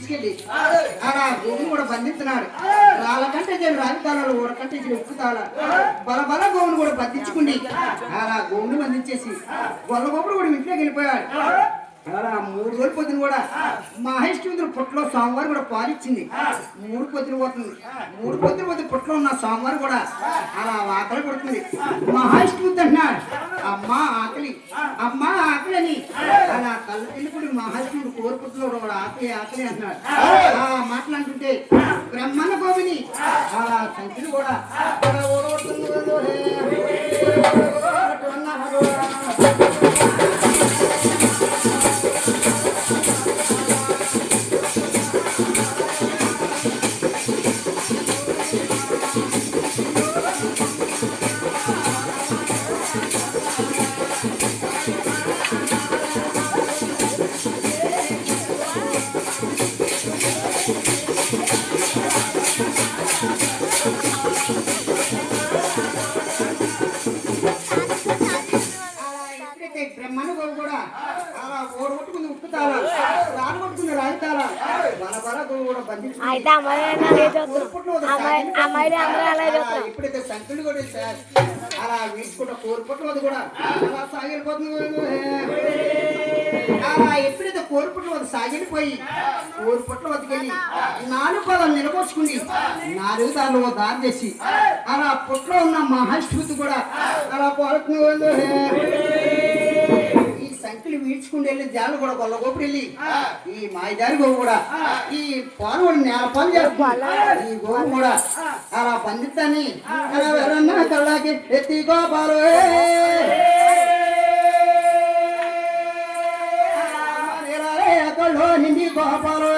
తీసుకెళ్ళి ఆడ గోవును కూడా బంధిస్తున్నాడు. రాళ్ళకంటే చెడు రాజతాళాలు, ఊరకంటే చెడు ఉప్పుతాళ బల బల గోవును కూడా బంధించుకుని అలా గోవును బంధించేసి గొల్ల గోపుడు కూడా ఇంట్లోకి వెళ్ళిపోయాడు. అలా 3 రోజులు పొద్దున కూడా మహేశ్వరుడు పుట్టలో సోమవారం కూడా పాలిచ్చింది. 3 పొద్దున పోతుంది. 3 పొద్దున పోతే పుట్టలో ఉన్న సోమవారం కూడా అలా ఆకలి పడుతుంది. మహేశ్వరుడు అంటున్నాడు, అమ్మా ఆకలి, అమ్మా ఆకలి అని అలా కళ్ళు వెళ్ళిపోయి మహేశ్వరుడు కోరుపుట్లో కూడా ఆకలి ఆకలి అంటున్నాడు. మాట్లాడుతుంటే బ్రహ్మన్న గోవిని అలా సంఖ్యలు కూడా బ్రహ్మణ గోవు కూడా అలా ఓడగొట్టుకుని ఉప్పుతాల రాడగొట్టుకుని రాయితాల బలబల గోవు కూడా ఎప్పుడైతే సంఖ్యలు కూడా అలా వీసుకుంటా కోరుపుట్ల కూడా అలా సాగిపోతుంది. అలా ఎప్పుడైతే కోరుపుట్ల వద్ద సాగిపోయి కోరుపుట్ల వద్దకెళ్ళి 4 పదాలు నిలబోసుకుని 4 దారులు దారి చేసి అలా పుట్లో ఉన్న మహాశ్రుతి కూడా అలా పోతుంది. ఈ సంఖ్యలు వీడ్చుకుంటూ వెళ్ళి జాలు కూడా గొల్ల గోపుడు వెళ్ళి ఈ మాయదారి గోవు కూడా ఈ పాలు కూడా నేల పాలు చేస్తున్నారు. ఈ గోవు కూడా అలా బంధిస్తాని అలా ఎవరన్నా కళ్ళకి ఎత్తి గోపాలు నిండి గోపాలు